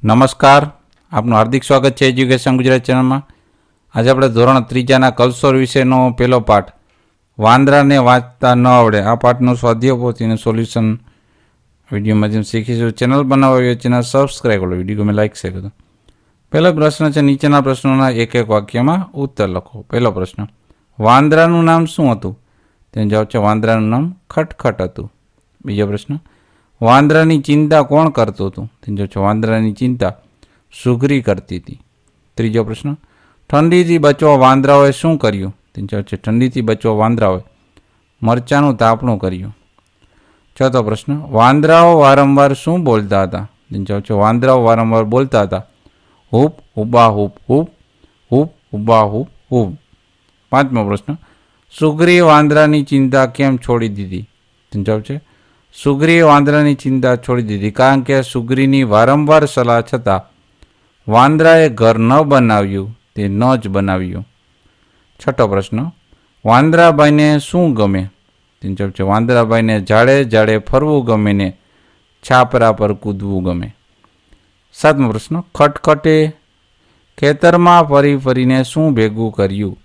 નમસ્કાર, આપનું હાર્દિક સ્વાગત છે એજ્યુકેશન ગુજરાત ચેનલમાં. આજે આપણે ધોરણ ત્રીજાના કલસોર વિષયનો પહેલો પાઠ વાંદરાને વાંચતા ન આવડે આ પાઠનું સ્વાધ્યાય પોથીનું સોલ્યુશન વિડીયો માધ્યમ શીખીશું. ચેનલ બનાવવા ચેનલ સબસ્ક્રાઈબ કરો, વિડીયો ગમે લાઈક શેર કરો. પહેલો પ્રશ્ન છે, નીચેના પ્રશ્નોના એક એક વાક્યમાં ઉત્તર લખો. પહેલો પ્રશ્ન, વાંદરાનું નામ શું હતું? તેનો જવાબ છે વાંદરાનું નામ ખટખટ હતું. બીજો પ્રશ્ન, વાંદરાની ચિંતા કોણ કરતું હતું? તેનો જવાબ છે વાંદરાની ચિંતા સુઘરી કરતી હતી. ત્રીજો પ્રશ્ન, ઠંડીથી બચવા વાંદરાઓએ શું કર્યું? તેનો જવાબ છે ઠંડીથી બચવા વાંદરાઓએ મરચાનું તાપણું કર્યું. ચોથો પ્રશ્ન, વાંદરાઓ વારંવાર શું બોલતા હતા? તેનો જવાબ છે વાંદરાઓ વારંવાર બોલતા હતા હૂપ હુબા હૂપ હૂપ હૂપ હુબા હૂપ હૂપ. પાંચમો પ્રશ્ન, સુઘરીએ વાંદરાની ચિંતા કેમ છોડી દીધી? તેનો જવાબ છે સુઘરીએ વાંદરાની ચિંતા છોડી દીધી કારણ કે સુઘરીની વારંવાર સલાહ છતાં વાંદરાએ ઘર ન બનાવ્યું, તે ન જ બનાવ્યું. છઠ્ઠો પ્રશ્ન, વાંદરાભાઈને શું ગમે? તેનો જવાબ છે વાંદરાભાઈને ઝાડે ઝાડે ફરવું ગમે ને છાપરા પર કૂદવું ગમે. સાતમો પ્રશ્ન, ખટખટે ખેતરમાં ફરી ફરીને શું ભેગું કર્યું?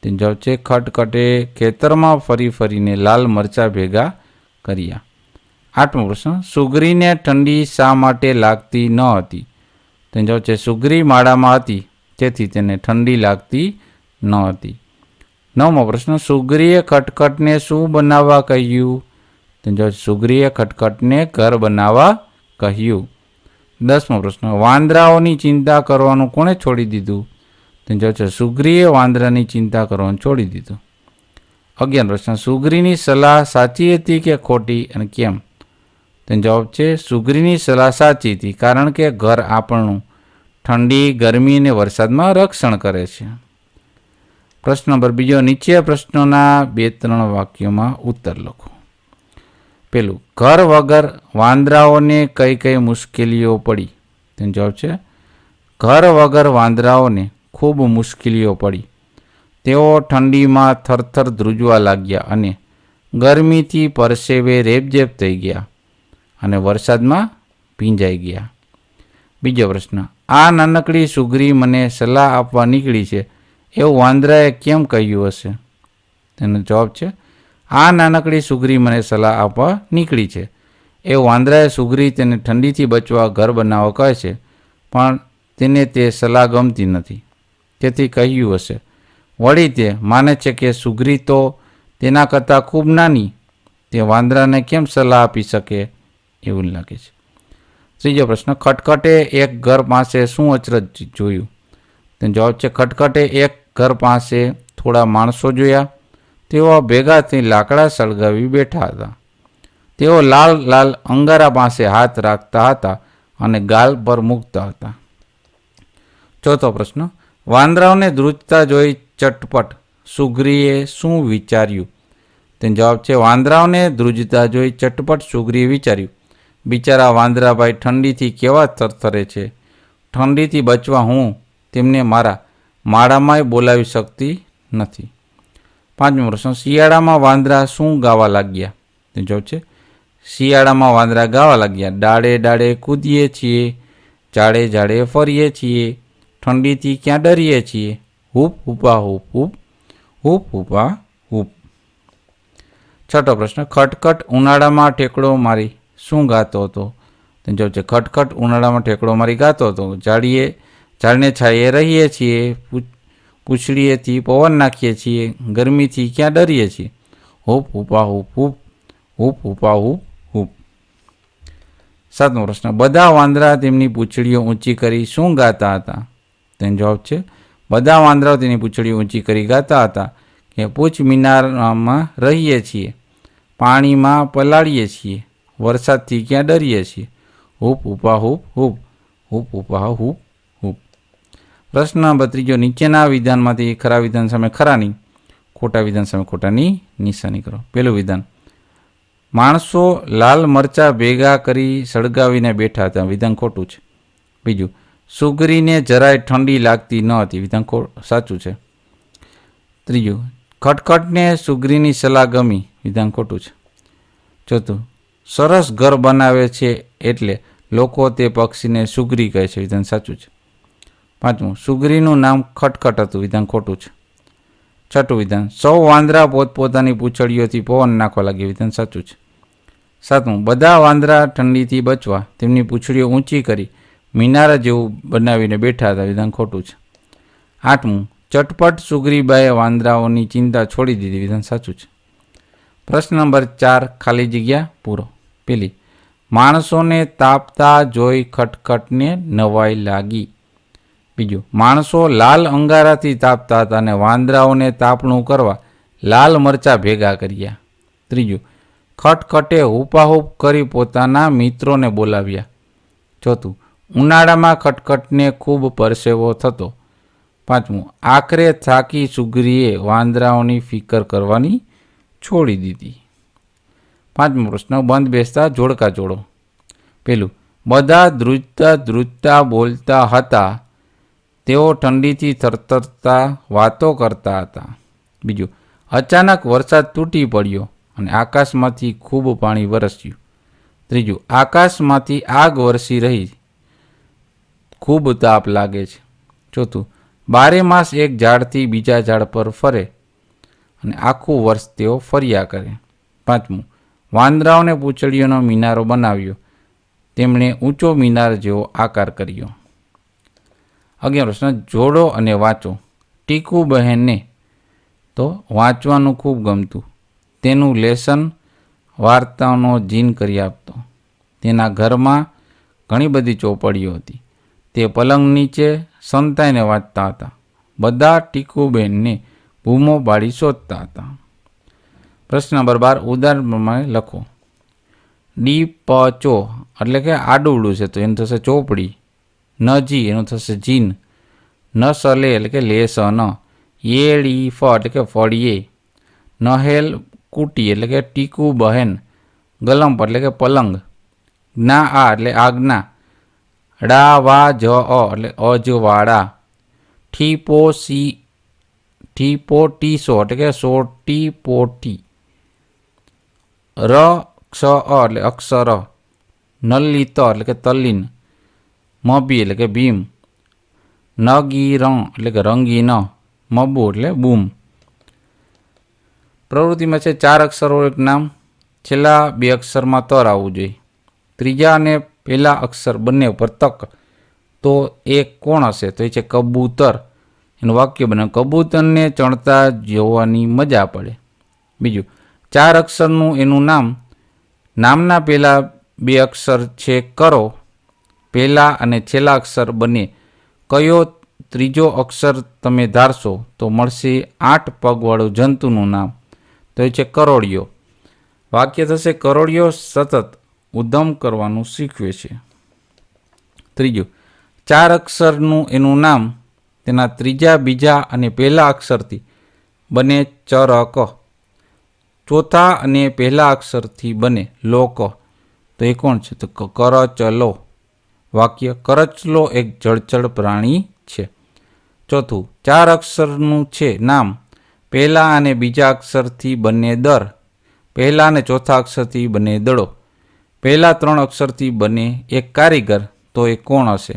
તેનો જવાબ છે ખટખટે ખેતરમાં ફરી ફરીને લાલ મરચાં ભેગા કર્યા. આઠમો પ્રશ્ન, સુઘરીને ઠંડી શા માટે લાગતી ન હતી? તેનો જવાબ છે સુઘરી માળામાં હતી તેથી તેને ઠંડી લાગતી ન હતી. નવમો પ્રશ્ન, સુઘરીએ ખટખટને શું બનાવવા કહ્યું? તેનો જવાબ સુઘરીએ ખટખટને ઘર બનાવવા કહ્યું. 10મો પ્રશ્ન, વાંદરાઓની ચિંતા કરવાનું કોણે છોડી દીધું? તેનો જવાબ છે સુઘરીએ વાંદરાની ચિંતા કરવાનું છોડી દીધું. 11મો પ્રશ્ન, સુઘરીની સલાહ સાચી હતી કે ખોટી અને કેમ? તેનો જવાબ છે સુઘરીની સલાહ સાચી હતી કારણ કે ઘર આપણું ઠંડી, ગરમી અને વરસાદમાં રક્ષણ કરે છે. પ્રશ્ન નંબર બીજો, નીચે પ્રશ્નોના 2-3 વાક્યોમાં ઉત્તર લખો. પેલું, ઘર વગર વાંદરાઓને કઈ કઈ મુશ્કેલીઓ પડી? તેનો જવાબ છે ઘર વગર વાંદરાઓને ખૂબ મુશ્કેલીઓ પડી. તેઓ ઠંડીમાં થરથર ધ્રુજવા લાગ્યા અને ગરમીથી પરસેવે રેબઝેબ થઈ ગયા અને વરસાદમાં ભીંજાઈ ગયા. બીજો પ્રશ્ન, આ નાનકડી સુઘરી મને સલાહ આપવા નીકળી છે એવું વાંદરાએ કેમ કહ્યું હશે? તેનો જવાબ છે આ નાનકડી સુઘરી મને સલાહ આપવા નીકળી છે એવું વાંદરાએ સુઘરી તેને ઠંડીથી બચવા ઘર બનાવવા કહે છે પણ તેને તે સલાહ ગમતી નથી તેથી કહ્યું હશે. વળી તે માને છે કે સુઘરી તો તેના કરતાં ખૂબ નાની, તે વાંદરાને કેમ સલાહ આપી શકે એવું લાગે છે. ત્રીજો પ્રશ્ન, ખટખટે એક ઘર પાસે શું અચરજ જોયું? તેનો જવાબ છે ખટખટે એક ઘર પાસે થોડા માણસો જોયા. તેઓ ભેગા થઈ લાકડા સળગાવી બેઠા હતા. તેઓ લાલ લાલ અંગારા પાસે હાથ રાખતા હતા અને ગાલ પર મૂકતા હતા. ચોથો પ્રશ્ન, વાંદરાઓને ધ્રુજતા જોઈ ચટપટ સુઘરીએ શું વિચાર્યું? તેનો જવાબ છે વાંદરાઓને ધ્રુજતા જોઈ ચટપટ સુઘરીએ વિચાર્યું, બિચારા વાંદરાભાઈ ઠંડીથી કેવા થરથરે છે. ઠંડીથી બચવા હું તેમને મારા માળામાંય બોલાવી શકતી નથી. પાંચમો પ્રશ્ન, શિયાળામાં વાંદરા શું ગાવા લાગ્યા? તેનો જવાબ છે શિયાળામાં વાંદરા ગાવા લાગ્યા, ડાળે ડાળે કૂદીએ છીએ, ઝાડે ઝાડે ફરીએ છીએ, ઠંડીથી ક્યાં ડરીએ છીએ, હૂપ હુપા હૂપ હૂપ હૂપ હુપા હૂપ. છઠ્ઠો પ્રશ્ન, ખટખટ ઉનાળામાં ઠેકડો મારી શું ગાતો હતો? તેનો જવાબ છે ખટખટ ઉનાળામાં ઠેકડો મારી ગાતો હતો, ઝાડને છાયે રહીએ છીએ, પૂંછડીએથી પવન નાખીએ છીએ, ગરમીથી ક્યાં ડરીએ છીએ, હૂપ હુપા હૂપ હૂપ હૂપ હુપા હૂપ હૂપ. સાતમો પ્રશ્ન, બધા વાંદરા તેમની પૂંછડીઓ ઊંચી કરી શું ગાતા હતા? તેનો જવાબ છે બધા વાંદરાઓ તેની પૂંછડીઓ ઊંચી કરી ગાતા હતા કે પૂંછ મિનારમાં રહીએ છીએ, પાણીમાં પલાળીએ છીએ, વરસાદથી ક્યાં ડરીએ છીએ, હૂપ હુપા હૂપ હૂપ હૂપ હુપા હૂપ હૂપ. પ્રશ્ન નંબર ત્રીજો, નીચેના વિધાનમાંથી ખરા વિધાન સામે ખરાની, ખોટા વિધાન સામે ખોટાની નિશાની કરો. પહેલું વિધાન, માણસો લાલ મરચાં ભેગા કરી સળગાવીને બેઠા હતા, વિધાન ખોટું છે. બીજું, સુઘરીને જરાય ઠંડી લાગતી ન હતી, વિધાન સાચું છે. ત્રીજું, ખટખટને સુઘરીની સલાહ ગમી, વિધાન ખોટું છે. ચોથું, સરસ ઘર બનાવે છે એટલે લોકો તે પક્ષીને સુગરી કહે છે. વિધાન સાચું છે. પાંચમું, સુગરીનું નામ ખટખટ હતું. વિધાન ખોટું છે. છઠ્ઠું વિધાન, સૌ વાંદરા પોતપોતાની પૂંછડીઓથી પવન નાખવા લાગ્યા. વિધાન સાચું છે. સાતમું, બધા વાંદરા ઠંડીથી બચવા તેમની પૂંછડીઓ ઊંચી કરી મિનારા જેવું બનાવીને બેઠા હતા. વિધાન ખોટું છે. આઠમું, ચટપટ સુગરીબાએ વાંદરાઓની ચિંતા છોડી દીધી. વિધાન સાચું છે. પ્રશ્ન નંબર 4, ખાલી જગ્યા પૂરો. પેલી, માણસોને તાપતા જોઈ ખટખટને નવાઈ લાગી. બીજું, માણસો લાલ અંગારાથી તાપતા હતા અને વાંદરાઓને તાપણું કરવા લાલ મરચાં ભેગા કર્યા. ત્રીજું, ખટખટે હુપાહુપ કરી પોતાના મિત્રોને બોલાવ્યા. ચોથું, ઉનાળામાં ખટખટને ખૂબ પરસેવો થતો. પાંચમું, આખરે થાકી સુગરીએ વાંદરાઓની ફિકર કરવાની છોડી દીધી. પાંચમો પ્રશ્ન, બંધ બેસતા જોડકા જોડો. પેલું, બધા ધ્રુજતા ધ્રુજતા બોલતા હતા. તેઓ ઠંડીથી થરથરતા વાતો કરતા હતા. બીજું, અચાનક વરસાદ તૂટી પડ્યો અને આકાશમાંથી ખૂબ પાણી વરસ્યું. ત્રીજું, આકાશમાંથી આગ વરસી રહી, ખૂબ તાપ લાગે છે. ચોથું, 12 માસ એક ઝાડથી બીજા ઝાડ પર ફરે અને આખું વર્ષ તેઓ ફર્યા કરે. પાંચમું, વાંદરાઓને પૂંછડીઓનો મિનારો બનાવ્યો. તેમણે ઊંચો મિનાર જેવો આકાર કર્યો. 11 પ્રશ્ન, જોડો અને વાંચો. ટીકુ બહેનને તો વાંચવાનું ખૂબ ગમતું. તેનું લેસન વાર્તાઓનો જીન કરી આપતો. તેના ઘરમાં ઘણી બધી ચોપડીઓ હતી. તે પલંગ નીચે સંતાઈને વાંચતા હતા. બધા ટીકુબેનને બૂમો પાડી શોધતા હતા. પ્રશ્ન નંબર 12, ઉદાહરણ પ્રમાણે લખો. ડીપચો એટલે કે આડુવડું છે તો એનું થશે ચોપડી. નજી એનું થશે જીન. નસલે એટલે કે લેસન. યેડીફ એટલે કે ફળીએ. નહેલ કુટી એટલે કે ટીકુ બહેન. ગલંપ એટલે કે પલંગ. જ્ઞા આ એટલે આજ્ઞા. ડા વા જ એટલે અજવાળા. ઠીપોટીસો એટલે કે સોટી પોટી. ર ક્ષ એટલે અક્ષર. નલિત એટલે કે તલ્લીન. મબી એટલે કે ભીમ. નગીરણ એટલે કે રંગીન. મબુ એટલે બૂમ. પ્રવૃત્તિમાં છે 4 અક્ષરો એક નામ. છેલ્લા 2 અક્ષરમાં તર આવવું જોઈએ. ત્રીજા અને પહેલા અક્ષર બંને ઉપર તક. તો એ કોણ હશે? તો એ છે કબૂતર. એનું વાક્ય બને, કબૂતરને ચણતા જોવાની મજા પડે. બીજું, 4 અક્ષરનું એનું નામ. નામના પહેલા 2 અક્ષર છે કરો. પહેલા અને છેલ્લા અક્ષર બંને. કયો ત્રીજો અક્ષર તમે ધારશો તો મળશે 8 પગવાળું જંતુનું નામ. તો એ છે કરોળિયો. વાક્ય થશે, કરોળિયો સતત ઉદ્યમ કરવાનું શીખવે છે. ત્રીજું, 4 અક્ષરનું એનું નામ. તેના ત્રીજા, બીજા અને પહેલા અક્ષરથી બને ચરક. ચોથા અને પહેલા અક્ષરથી બને લોક. તો એ કોણ છે? તો કરચલો. વાક્ય, કરચલો એક જળચર પ્રાણી છે. ચોથું, 4 અક્ષરનું છે નામ. પહેલા અને બીજા અક્ષરથી બને દર. પહેલા અને ચોથા અક્ષરથી બને દડો. પહેલા 3 અક્ષરથી બને એક કારીગર. તો એ કોણ હશે?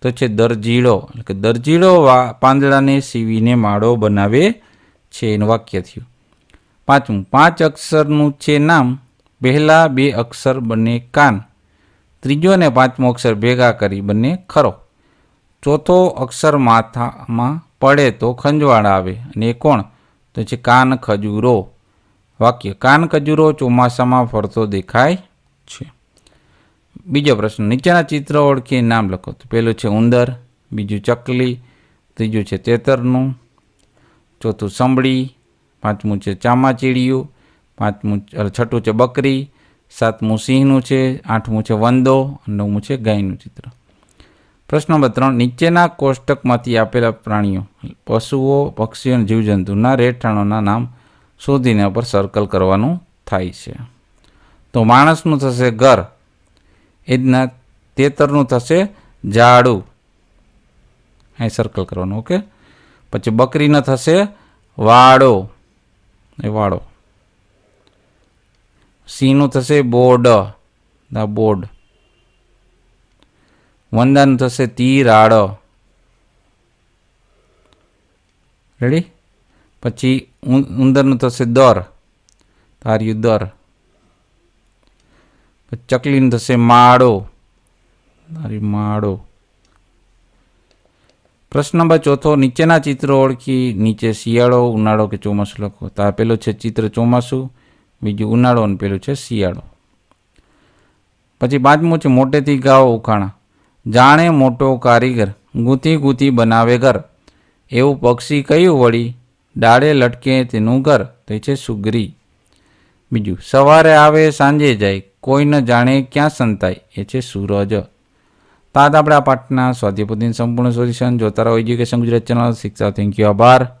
તો છે દરજીડો. એટલે કે દરજીડો પાંદડાને સીવીને માળો બનાવે છે. એનું વાક્ય થયું. પાંચમું, 5 અક્ષરનું છે નામ. પહેલા 2 અક્ષર બને કાન. ત્રીજો અને 5મો અક્ષર ભેગા કરી બને ખરો. ચોથો અક્ષર માથામાં પડે તો ખંજવાળ આવે. અને એ કોણ? તો છે કાન ખજૂરો. વાક્ય, કાન ખજૂરો ચોમાસામાં ફરતો દેખાય છે. બીજો પ્રશ્ન, નીચેના ચિત્ર ઓળખી નામ લખો. તો પહેલું છે ઉંદર. બીજું ચકલી. ત્રીજું છે તેતરનું. ચોથું સંભળી. 5મું છે ચામાચીડિયું. છઠ્ઠું છે બકરી. 7મું સિંહનું છે. 8મું છે વંદો. 9મું છે ગાયનું ચિત્ર. પ્રશ્ન નંબર 3, નીચેના કોષ્ટકમાંથી આપેલા પ્રાણીઓ, પશુઓ, પક્ષીઓ અને જીવજંતુના રહેઠાણોના નામ શોધીને પર સર્કલ કરવાનું થાય છે. તો માણસનું થશે ઘર. એના તેતરનું થશે ઝાડું. અહીં સર્કલ કરવાનું. ઓકે. પછી બકરીનો થશે વાડો. એ વાડો. સિંહનું થશે બોર્ડ. બોર્ડ. વંદાનું થશે તીરાડ. રેડી? પછી ઉંદરનું થશે દર, તાર્યું દર. પછી ચકલીનું થશે માળો, તારી માળો. પ્રશ્ન નંબર 4, નીચેના ચિત્રો ઓળખી નીચે શિયાળો, ઉનાળો કે ચોમાસું લખો. તો આ પેલું છે ચિત્ર ચોમાસું, બીજું ઉનાળો અને પેલું છે શિયાળો. પછી 5મું છે મોટેથી ગાઓ ઉખાણા. જાણે મોટો કારીગર ગૂંથી ગૂંથી બનાવે ઘર, એવું પક્ષી કયું વળી, ડાળે લટકે તેનું ઘર. તો એ છે સુગરી. બીજું, સવારે આવે સાંજે જાય, કોઈ ન જાણે ક્યાં સંતાય, એ છે સૂરજ. તો આજ આપણે આ પાઠના સ્વાધ્યાય પોથીનું સંપૂર્ણ સોલ્યુશન જોતા રહો એજ્યુકેશન ગુજરાત ચેનલ શિક્ષા. થેન્ક યુ, આભાર.